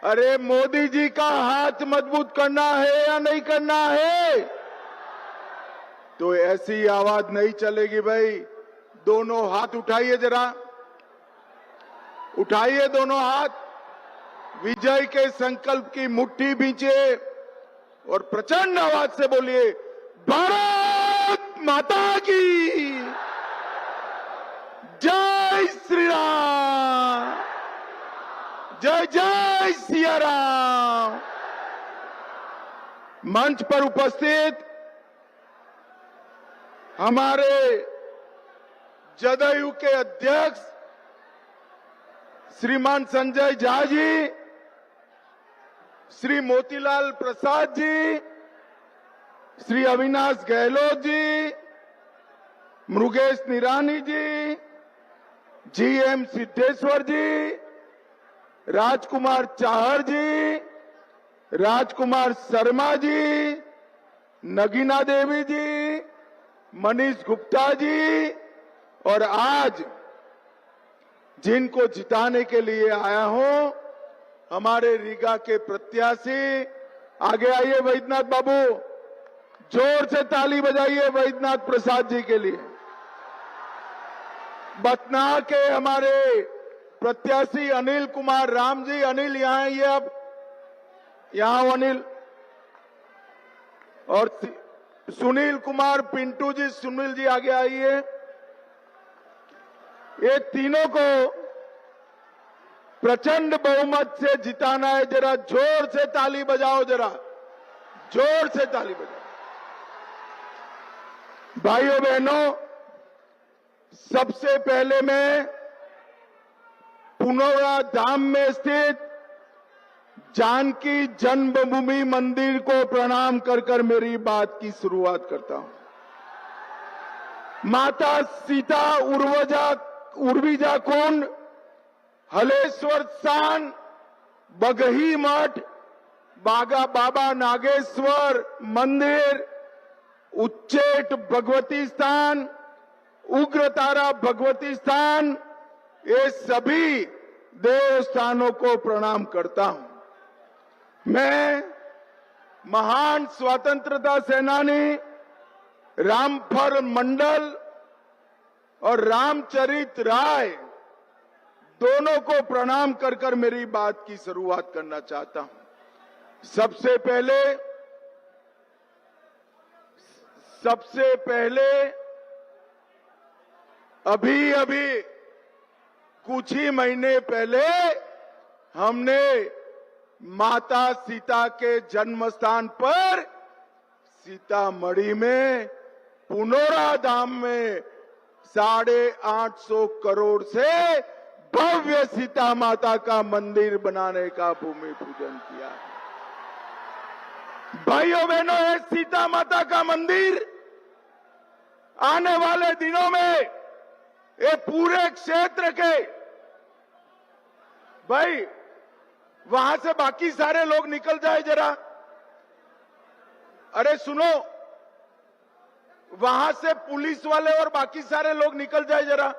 अरे मोदी जी का हाथ मजबूत करना है या नहीं करना है? तो ऐसी आवाज नहीं चलेगी भाई। दोनों हाथ उठाइए, जरा उठाइए दोनों हाथ। विजय के संकल्प की मुट्ठी भींचिए और प्रचंड आवाज से बोलिए, भारत माता की जय श्री राम, जय जय सिया राम। मंच पर उपस्थित हमारे जदयू के अध्यक्ष श्रीमान संजय झा जी, श्री मोतीलाल प्रसाद जी, श्री अविनाश गहलोत जी, मुरुगेश निरानी जी, जीएम सिद्धेश्वर जी, राजकुमार चाहर जी, राजकुमार शर्मा जी, नगीना देवी जी, मनीष गुप्ता जी, और आज जिनको जिताने के लिए आया हूं, हमारे रीगा के प्रत्याशी। आगे आइए वैद्यनाथ बाबू, जोर से ताली बजाइए वैद्यनाथ प्रसाद जी के लिए। बतना के हमारे प्रत्याशी अनिल कुमार राम जी। अनिल यहां आइए, अब यहां अनिल। और सुनील कुमार पिंटू जी, सुनील जी आगे आइए। ये तीनों को प्रचंड बहुमत से जिताना है। जरा जोर से ताली बजाओ, जरा जोर से ताली बजाओ। भाइयों बहनों, सबसे पहले मैं पुनौरा धाम में स्थित जानकी जन्मभूमि मंदिर को प्रणाम कर कर मेरी बात की शुरुआत करता हूं। माता सीता उर्विजा कुंड, हलेश्वर स्थान, बगही मठ, बागा बाबा नागेश्वर मंदिर, उच्चेठ भगवती स्थान, उग्रतारा भगवती स्थान, ये सभी देवस्थानों को प्रणाम करता हूं। मैं महान स्वतंत्रता सेनानी रामफल मंडल और रामचरित राय दोनों को प्रणाम कर कर मेरी बात की शुरुआत करना चाहता हूं। सबसे पहले अभी कुछ ही महीने पहले हमने माता सीता के जन्म स्थान पर सीतामढ़ी में पुनौरा धाम में 850 करोड़ से भव्य सीता माता का मंदिर बनाने का भूमि पूजन किया। भाइयों बहनों, ये सीता माता का मंदिर आने वाले दिनों में ये पूरे क्षेत्र के, भाई वहां से बाकी सारे लोग निकल जाए जरा। अरे सुनो, वहां से पुलिस वाले और बाकी सारे लोग निकल जाए जरा।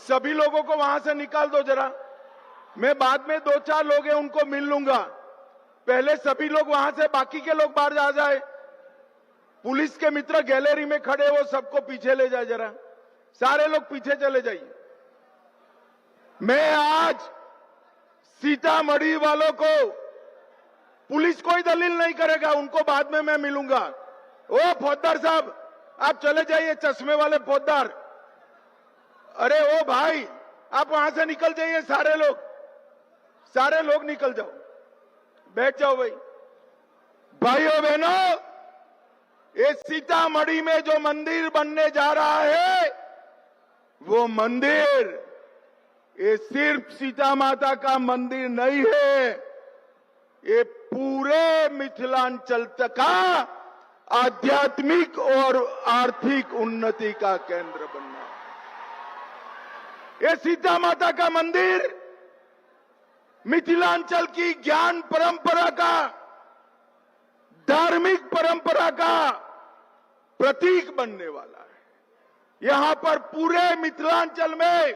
सभी लोगों को वहां से निकाल दो जरा। मैं बाद में 2-4 लोग हैं उनको मिल लूंगा। पहले सभी लोग वहां से, बाकी के लोग बाहर जा जाए। पुलिस के मित्र गैलरी में खड़े, वो सबको पीछे ले जाए जरा। सारे लोग पीछे चले जाइए। मैं आज सीतामढ़ी वालों को, पुलिस कोई दलील नहीं करेगा, उनको बाद में मैं मिलूंगा। ओ फौजदार साहब, आप चले जाइए, चश्मे वाले फौजदार। अरे ओ भाई, आप वहां से निकल जाइए। सारे लोग निकल जाओ, बैठ जाओ भाई। भाइयों बहनों, ये सीतामढ़ी में जो मंदिर बनने जा रहा है, वो मंदिर ये सिर्फ सीता माता का मंदिर नहीं है, ये पूरे मिथिलांचल का आध्यात्मिक और आर्थिक उन्नति का केंद्र बनना है। ये सीता माता का मंदिर मिथिलांचल की ज्ञान परंपरा का, धार्मिक परंपरा का प्रतीक बनने वाला है। यहां पर पूरे मिथिलांचल में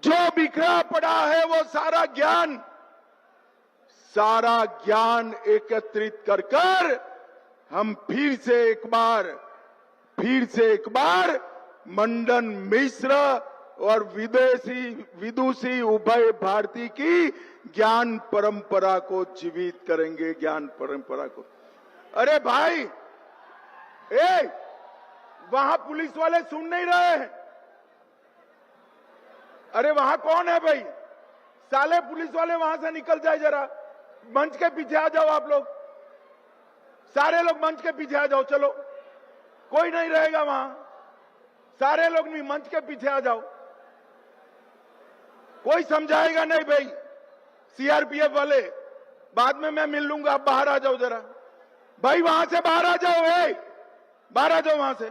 जो बिखरा पड़ा है वो सारा ज्ञान एकत्रित कर हम फिर से एक बार मंडन मिश्र और विदुषी उभय भारती की ज्ञान परंपरा को जीवित करेंगे, ज्ञान परंपरा को। अरे भाई, वहां पुलिस वाले सुन नहीं रहे हैं? अरे वहां कौन है भाई? साले पुलिस वाले वहां से निकल जाए, जरा मंच के पीछे आ जाओ आप लोग, सारे लोग मंच के पीछे आ जाओ। चलो, कोई नहीं रहेगा वहां, सारे लोग भी मंच के पीछे आ जाओ। कोई समझाएगा नहीं भाई। सीआरपीएफ वाले बाद में मैं मिल लूंगा, आप बाहर आ जाओ जरा भाई, वहां से बाहर आ जाओ, बाहर आ जाओ वहां से।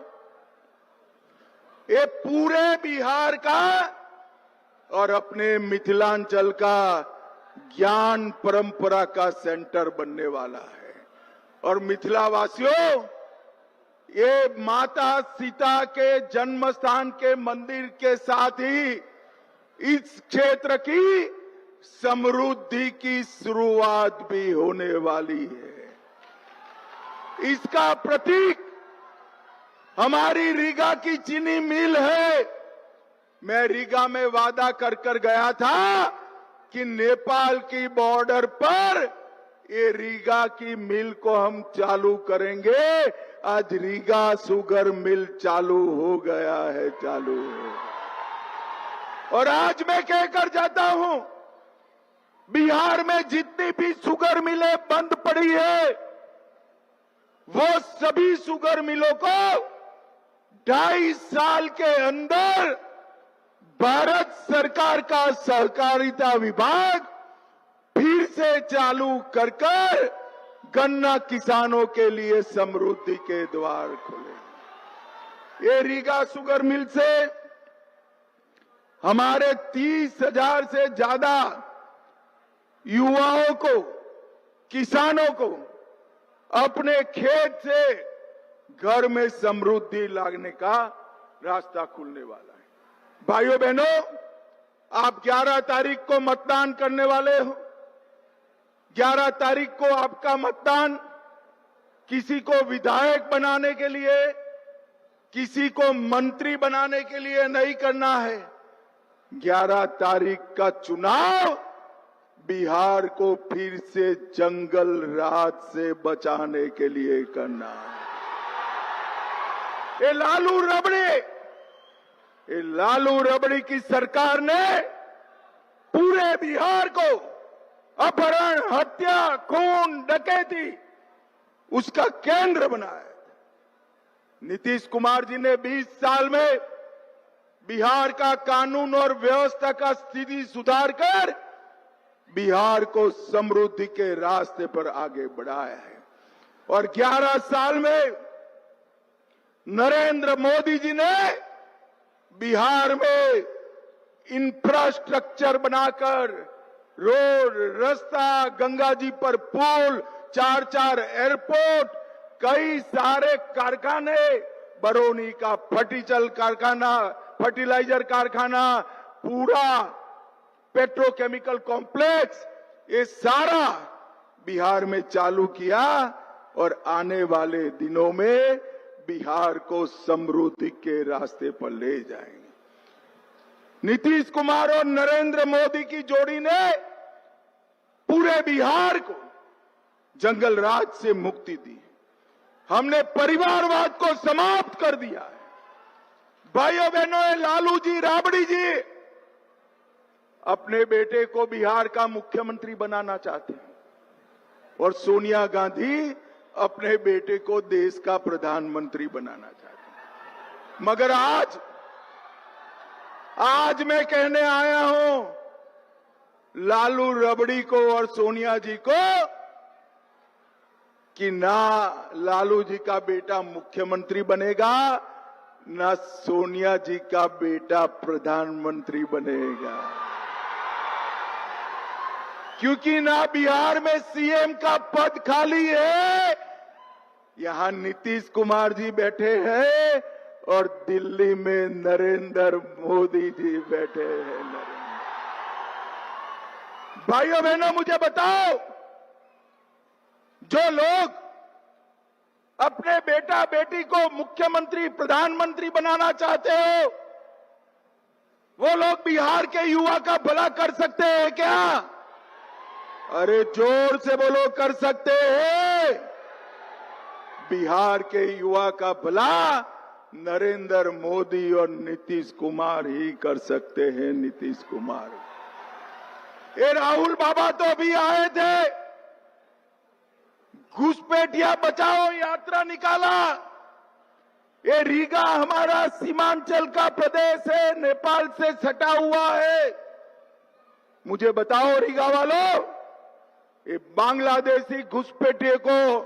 ये पूरे बिहार का और अपने मिथिलांचल का ज्ञान परंपरा का सेंटर बनने वाला है। और मिथिला वासियों, ये माता सीता के जन्म स्थान के मंदिर के साथ ही इस क्षेत्र की समृद्धि की शुरुआत भी होने वाली है। इसका प्रतीक हमारी रीगा की चीनी मिल है। मैं रीगा में वादा कर गया था कि नेपाल की बॉर्डर पर ये रीगा की मिल को हम चालू करेंगे। आज रीगा शुगर मिल चालू हो गया है, चालू है। और आज मैं कहकर जाता हूं, बिहार में जितनी भी शुगर मिलें बंद पड़ी है, वो सभी शुगर मिलों को 2.5 साल के अंदर भारत सरकार का सहकारिता विभाग फिर से चालू कर गन्ना किसानों के लिए समृद्धि के द्वार खोले। ये रीगा शुगर मिल से हमारे 30,000 से ज्यादा युवाओं को, किसानों को अपने खेत से घर में समृद्धि लाने का रास्ता खुलने वाला है। भाइयों बहनों, आप 11 तारीख को मतदान करने वाले हो। 11 तारीख को आपका मतदान किसी को विधायक बनाने के लिए, किसी को मंत्री बनाने के लिए नहीं करना है। 11 तारीख का चुनाव बिहार को फिर से जंगल राज से बचाने के लिए करना है। ये लालू रबड़ी की सरकार ने पूरे बिहार को अपहरण, हत्या, खून, डकैती उसका केंद्र बनाया। नीतीश कुमार जी ने 20 साल में बिहार का कानून और व्यवस्था का स्थिति सुधार कर बिहार को समृद्धि के रास्ते पर आगे बढ़ाया है। और 11 साल में नरेंद्र मोदी जी ने बिहार में इंफ्रास्ट्रक्चर बनाकर रोड, रास्ता, गंगा जी पर पुल, 4 एयरपोर्ट, कई सारे कारखाने, बरौनी का फर्टिलाइजर कारखाना, पूरा पेट्रोकेमिकल कॉम्प्लेक्स, ये सारा बिहार में चालू किया। और आने वाले दिनों में बिहार को समृद्धि के रास्ते पर ले जाएंगे। नीतीश कुमार और नरेंद्र मोदी की जोड़ी ने पूरे बिहार को जंगल राज से मुक्ति दी। हमने परिवारवाद को समाप्त कर दिया है। भाइयों बहनों, लालू जी, राबड़ी जी अपने बेटे को बिहार का मुख्यमंत्री बनाना चाहते हैं और सोनिया गांधी अपने बेटे को देश का प्रधानमंत्री बनाना चाहते हैं। मगर आज मैं कहने आया हूं लालू रबड़ी को और सोनिया जी को कि ना लालू जी का बेटा मुख्यमंत्री बनेगा, ना सोनिया जी का बेटा प्रधानमंत्री बनेगा। क्योंकि ना बिहार में सीएम का पद खाली है, यहां नीतीश कुमार जी बैठे हैं और दिल्ली में नरेंद्र मोदी जी बैठे हैं। भाइयों बहनों, मुझे बताओ, जो लोग अपने बेटा बेटी को मुख्यमंत्री प्रधानमंत्री बनाना चाहते हो, वो लोग बिहार के युवा का भला कर सकते हैं क्या? अरे जोर से बोलो, कर सकते हैं? बिहार के युवा का भला नरेंद्र मोदी और नीतीश कुमार ही कर सकते हैं। नीतीश कुमार, ये राहुल बाबा तो अभी आए थे, घुसपैठिया बचाओ यात्रा निकाला। ये रीगा हमारा सीमांचल का प्रदेश है, नेपाल से सटा हुआ है। मुझे बताओ रीगा वालों, ये बांग्लादेशी घुसपैठिए को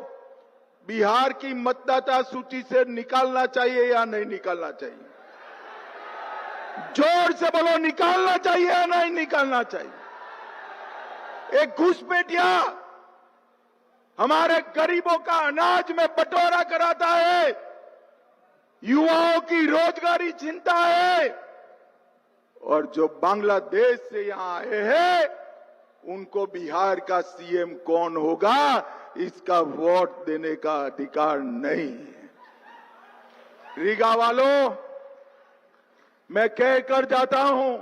बिहार की मतदाता सूची से निकालना चाहिए या नहीं निकालना चाहिए? जोर से बोलो, निकालना चाहिए या नहीं निकालना चाहिए? एक घुसपैठिया हमारे गरीबों का अनाज में बंटवारा कराता है, युवाओं की रोजगारी छीनता है, और जो बांग्लादेश से यहां आए हैं उनको बिहार का सीएम कौन होगा इसका वोट देने का अधिकार नहीं है। रीगा वालों, मैं कहकर जाता हूं,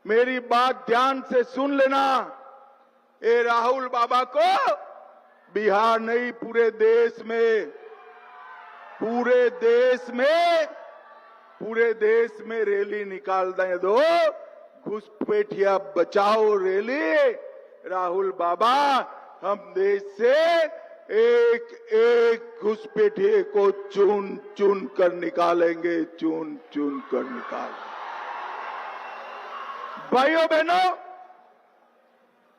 मेरी बात ध्यान से सुन लेना। ये राहुल बाबा को बिहार नहीं, पूरे देश में रैली निकालने दो। घुसपैठिया बचाओ रैली। राहुल बाबा, हम देश से एक एक घुसपैठिए को चुन चुन कर निकालेंगे, चुन चुन कर निकालेंगे। भाइयों बहनों,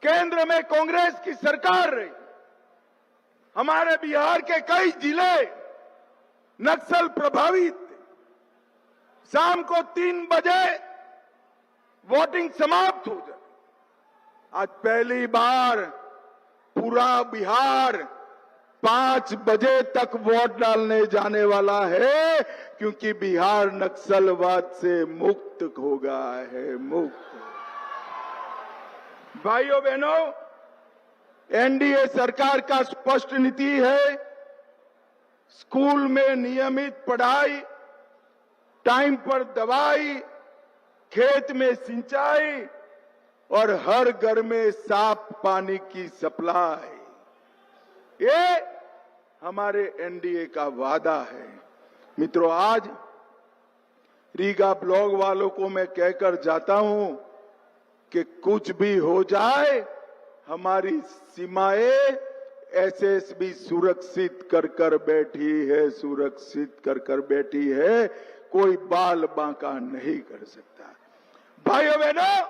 केंद्र में कांग्रेस की सरकार रही, हमारे बिहार के कई जिले नक्सल प्रभावित थे। शाम को 3 बजे वोटिंग समाप्त हो जाए। आज पहली बार पूरा बिहार 5 बजे तक वोट डालने जाने वाला है, क्योंकि बिहार नक्सलवाद से मुक्त हो गया है, मुक्त। भाइयों बहनों, एनडीए सरकार का स्पष्ट नीति है, स्कूल में नियमित पढ़ाई, टाइम पर दवाई, खेत में सिंचाई और हर घर में साफ पानी की सप्लाई। ये हमारे एनडीए का वादा है। मित्रों, आज रीगा ब्लॉक वालों को मैं कहकर जाता हूं कि कुछ भी हो जाए, हमारी सीमाएं एसएसबी सुरक्षित कर बैठी है, सुरक्षित कर बैठी है। कोई बाल बांका नहीं कर सकता। भाइयों बहनों,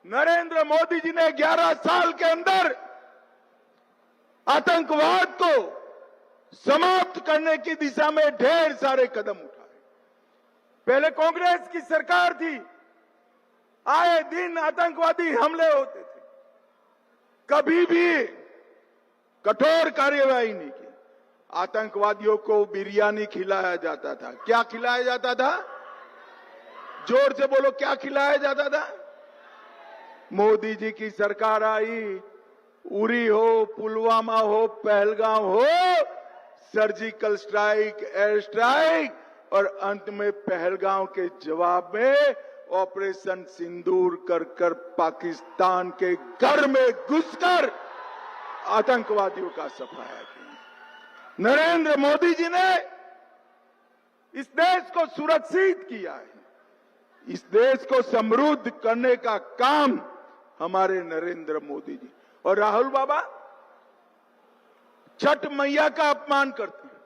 नरेंद्र मोदी जी ने 11 साल के अंदर आतंकवाद को समाप्त करने की दिशा में ढेर सारे कदम उठाए। पहले कांग्रेस की सरकार थी, आए दिन आतंकवादी हमले होते थे, कभी भी कठोर कार्यवाही नहीं की। आतंकवादियों को बिरयानी खिलाया जाता था। क्या खिलाया जाता था? जोर से बोलो, क्या खिलाया जाता था? मोदी जी की सरकार आई, उरी हो, पुलवामा हो, पहलगाम हो, सर्जिकल स्ट्राइक, एयर स्ट्राइक, और अंत में पहलगाम के जवाब में ऑपरेशन सिंदूर कर पाकिस्तान के घर में घुसकर आतंकवादियों का सफाया किया। नरेंद्र मोदी जी ने इस देश को सुरक्षित किया है। इस देश को समृद्ध करने का काम हमारे नरेंद्र मोदी जी। और राहुल बाबा छठ मैया का अपमान करते हैं।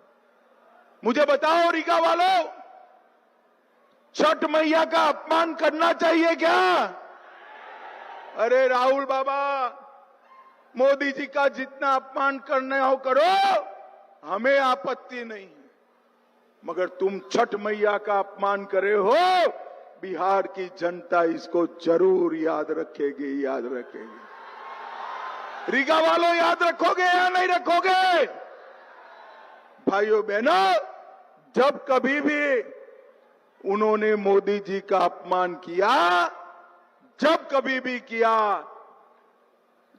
मुझे बताओ रीगा वालों, छठ मैया का अपमान करना चाहिए क्या? अरे राहुल बाबा, मोदी जी का जितना अपमान करना हो करो, हमें आपत्ति नहीं है, मगर तुम छठ मैया का अपमान करे हो, बिहार की जनता इसको जरूर याद रखेगी, याद रखेगी। रीगा वालों, याद रखोगे या नहीं रखोगे? भाइयों बहनों, जब कभी भी उन्होंने मोदी जी का अपमान किया, जब कभी भी किया,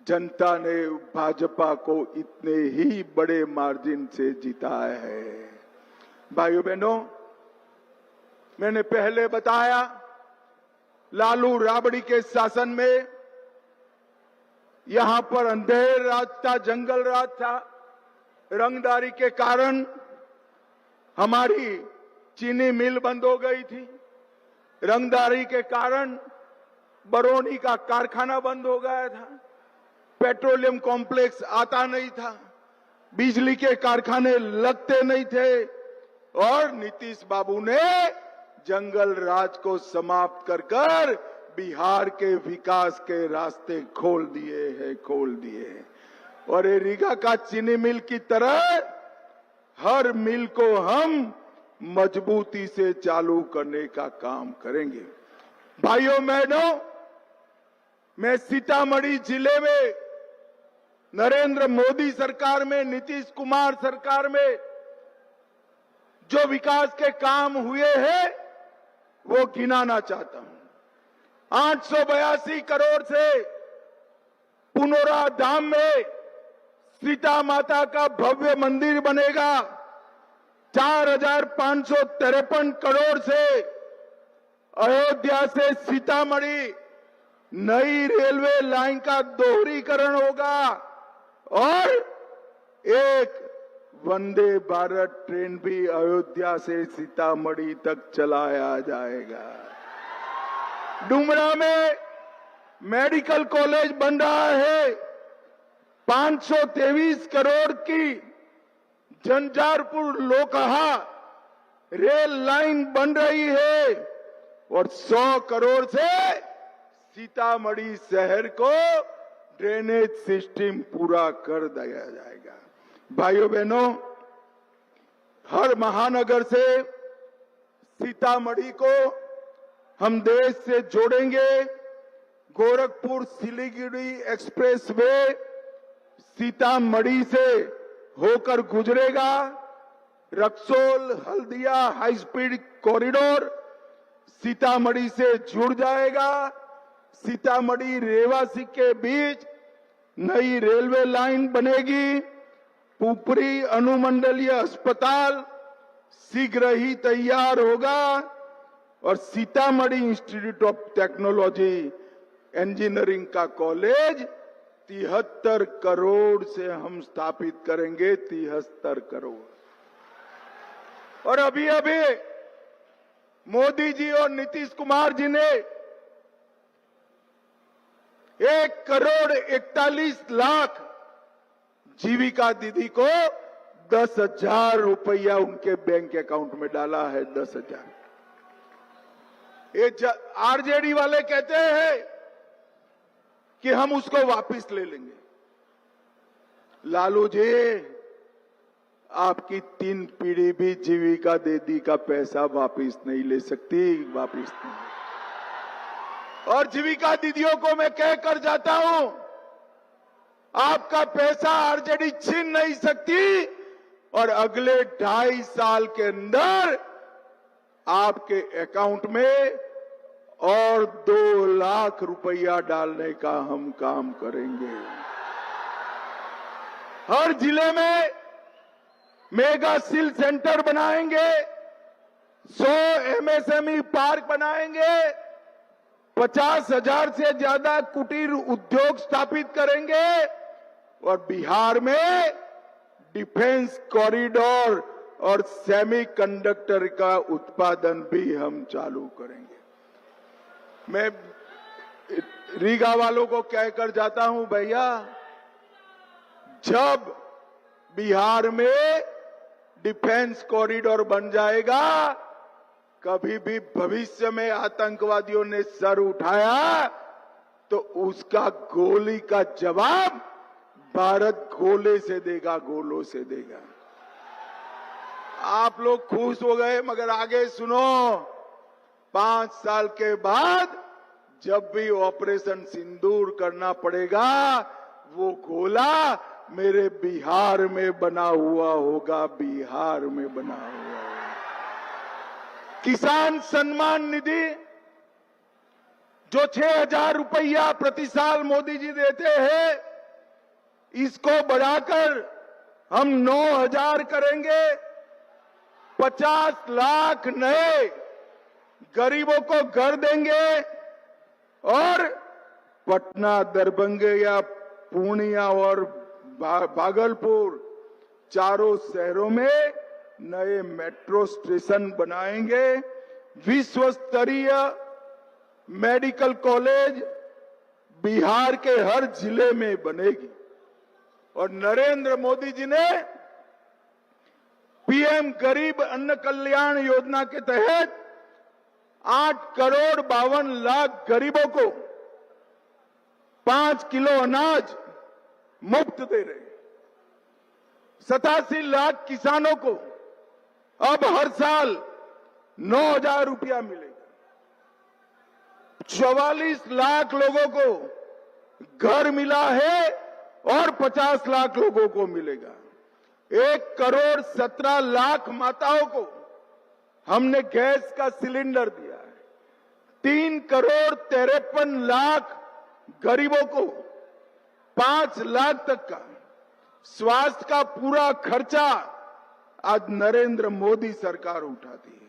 जनता ने भाजपा को इतने ही बड़े मार्जिन से जिताया है। भाइयों बहनों, मैंने पहले बताया लालू राबड़ी के शासन में यहां पर अंधेर राज था, जंगल राज था। रंगदारी के कारण हमारी चीनी मिल बंद हो गई थी। रंगदारी के कारण बरौनी का कारखाना बंद हो गया था। पेट्रोलियम कॉम्प्लेक्स आता नहीं था, बिजली के कारखाने लगते नहीं थे और नीतीश बाबू ने जंगल राज को समाप्त कर बिहार के विकास के रास्ते खोल दिए। और ये रीगा का चीनी मिल की तरह हर मिल को हम मजबूती से चालू करने का काम करेंगे। भाइयों बहनों, मैं सीतामढ़ी जिले में नरेंद्र मोदी सरकार में, नीतीश कुमार सरकार में जो विकास के काम हुए हैं वो गिनाना चाहता हूं। 882 करोड़ से पुनौरा धाम में सीता माता का भव्य मंदिर बनेगा। 4,553 करोड़ से अयोध्या से सीतामढ़ी नई रेलवे लाइन का दोहरीकरण होगा और एक वंदे भारत ट्रेन भी अयोध्या से सीतामढ़ी तक चलाया जाएगा। डुमरा में मेडिकल कॉलेज बन रहा है। 523 करोड़ की झंझारपुर लोकहा रेल लाइन बन रही है और 100 करोड़ से सीतामढ़ी शहर को ड्रेनेज सिस्टम पूरा कर दिया जाएगा। भाइयों बहनों, हर महानगर से सीतामढ़ी को हम देश से जोड़ेंगे। गोरखपुर सिलीगुड़ी एक्सप्रेस वे सीतामढ़ी से होकर गुजरेगा। Raxaul Haldia high speed corridor Sitamarhi से जुड़ जाएगा। सीतामढ़ी रेवासी के बीच नई रेलवे लाइन बनेगी। पुपरी अनुमंडलीय अस्पताल शीघ्र ही तैयार होगा और Sitamarhi institute of technology engineering का कॉलेज 73 करोड़ से हम स्थापित करेंगे। 73 करोड़। और अभी मोदी जी और नीतीश कुमार जी ने 1,41,00,000 जीविका दीदी को 10,000 रुपया उनके बैंक अकाउंट में डाला है। 10,000। ये आरजेडी वाले कहते हैं कि हम उसको वापस ले लेंगे। लालू जी, आपकी 3 पीढ़ी भी जीविका दीदी का पैसा वापस नहीं ले सकती। वापस नहीं। और जीविका दीदियों को मैं कहकर जाता हूं, आपका पैसा आरजेडी छीन नहीं सकती और अगले 2.5 साल के अंदर आपके अकाउंट में और 2 लाख रुपया डालने का हम काम करेंगे। हर जिले में मेगा सिल सेंटर बनाएंगे। 100 एमएसएमई पार्क बनाएंगे। 50,000 से ज्यादा कुटीर उद्योग स्थापित करेंगे और बिहार में डिफेंस कॉरिडोर और सेमीकंडक्टर का उत्पादन भी हम चालू करेंगे। मैं रीगा वालों को कहकर जाता हूं, भैया, जब बिहार में डिफेंस कॉरिडोर बन जाएगा, कभी भी भविष्य में आतंकवादियों ने सर उठाया तो उसका गोली का जवाब भारत गोले से देगा, गोलों से देगा। आप लोग खुश हो गए, मगर आगे सुनो। 5 साल के बाद जब भी ऑपरेशन सिंदूर करना पड़ेगा, वो गोला मेरे बिहार में बना हुआ होगा। बिहार में बना हुआ होगा। किसान सम्मान निधि जो 6,000 रुपया प्रति साल मोदी जी देते हैं, इसको बढ़ाकर हम 9,000 करेंगे। 50 लाख नए गरीबों को घर देंगे और पटना, दरभंगा, पूर्णिया और भागलपुर चारों शहरों में नए मेट्रो स्टेशन बनाएंगे। विश्व स्तरीय मेडिकल कॉलेज बिहार के हर जिले में बनेगी। और नरेंद्र मोदी जी ने पीएम गरीब अन्न कल्याण योजना के तहत 8,52,00,000 गरीबों को 5 किलो अनाज मुफ्त दे रहे हैं। 87 लाख किसानों को अब हर साल 9,000 रुपया मिलेगा। 44 लाख लोगों को घर मिला है और 50 लाख लोगों को मिलेगा। 1,17,00,000 माताओं को हमने गैस का सिलेंडर दिया है। 3,53,00,000 गरीबों को 5 लाख तक का स्वास्थ्य का पूरा खर्चा आज नरेंद्र मोदी सरकार उठाती है।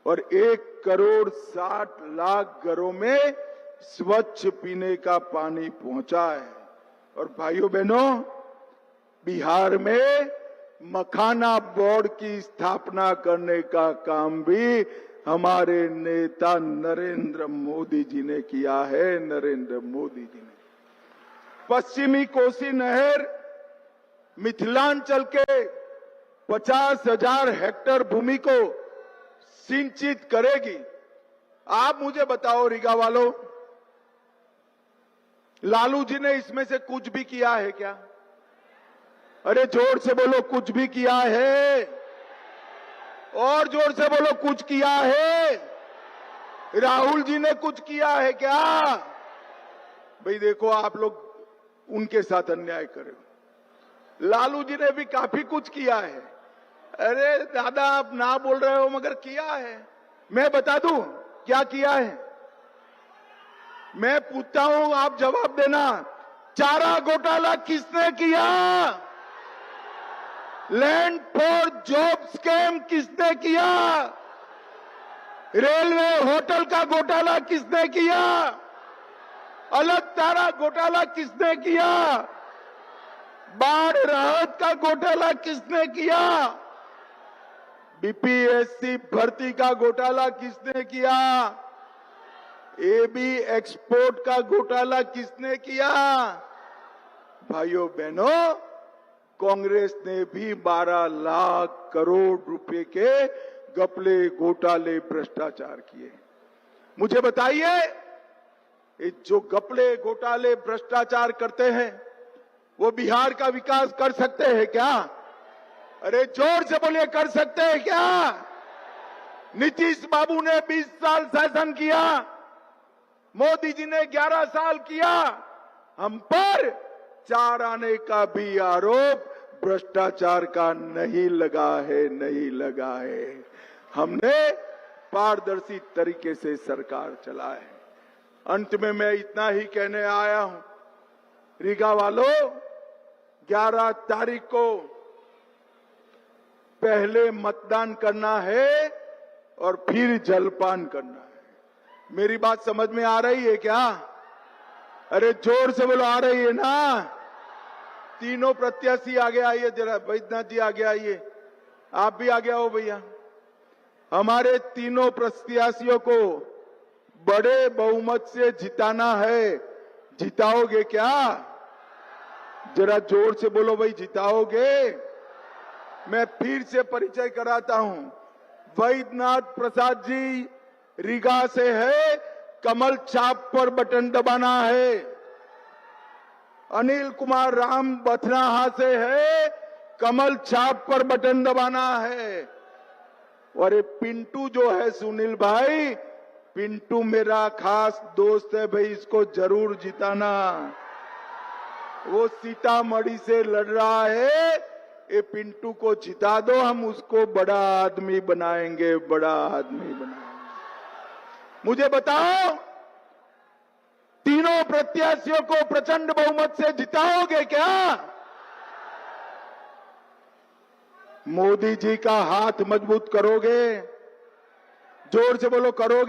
और 1,60,00,000 घरों में स्वच्छ पीने का पानी पहुंचा है। और भाइयों बहनों, बिहार में मखाना बोर्ड की स्थापना करने का काम भी हमारे नेता नरेंद्र मोदी जी ने किया है। नरेंद्र मोदी जी ने पश्चिमी कोसी नहर मिथिलांचल के 50,000 हेक्टेयर भूमि को सिंचित करेगी। आप मुझे बताओ रीगा वालों, लालू जी ने इसमें से कुछ भी किया है क्या? अरे जोर से बोलो, कुछ भी किया है? और जोर से बोलो, कुछ किया है? राहुल जी ने कुछ किया है क्या? भाई देखो, आप लोग उनके साथ अन्याय कर रहे हो। लालू जी ने भी काफी कुछ किया है। अरे दादा, आप ना बोल रहे हो मगर किया है। मैं बता दूं क्या किया है? मैं पूछता हूं, आप जवाब देना। चारा घोटाला किसने किया? लैंड फॉर जॉब स्कैम किसने किया? रेलवे होटल का घोटाला किसने किया? अलग तारा घोटाला किसने किया? बाढ़ राहत का घोटाला किसने किया? बीपीएससी भर्ती का घोटाला किसने किया? एबी एक्सपोर्ट का घोटाला किसने किया? भाइयों बहनों, कांग्रेस ने भी 12 लाख करोड़ रुपए के घपले, घोटाले, भ्रष्टाचार किए। मुझे बताइए, जो घपले, घोटाले, भ्रष्टाचार करते हैं वो बिहार का विकास कर सकते हैं क्या? अरे जोर से बोलिए, कर सकते हैं क्या? नीतीश बाबू ने 20 साल शासन किया, मोदी जी ने 11 साल किया। हम पर 4 आने का भी आरोप भ्रष्टाचार का नहीं लगा है, नहीं लगा है। हमने पारदर्शी तरीके से सरकार चला है। अंत में मैं इतना ही कहने आया हूं, रीगा वालों, 11 तारीख को पहले मतदान करना है और फिर जलपान करना है। मेरी बात समझ में आ रही है क्या? अरे जोर से बोलो, आ रही है ना? तीनों प्रत्याशी आगे आइए जरा। बैद्यनाथ जी आगे आइए, आप भी आगे आओ भैया। हमारे तीनों प्रत्याशियों को बड़े बहुमत से जिताना है। जिताओगे क्या? जरा जोर से बोलो भाई, जिताओगे? मैं फिर से परिचय कराता हूं। बैद्यनाथ प्रसाद जी रीगा से है, कमल छाप पर बटन दबाना है। अनिल कुमार राम बथनाहा से है, कमल छाप पर बटन दबाना है। और ये पिंटू जो है, सुनील भाई, पिंटू मेरा खास दोस्त है भाई, इसको जरूर जिताना। वो सीतामढ़ी से लड़ रहा है, ये पिंटू को जिता दो, हम उसको बड़ा आदमी बनाएंगे, बड़ा आदमी बनाएंगे। मुझे बताओ, तीनों प्रत्याशियों को प्रचंड बहुमत से जिताओगे क्या? मोदी जी का हाथ मजबूत करोगे? जोर से बोलो, करोगे?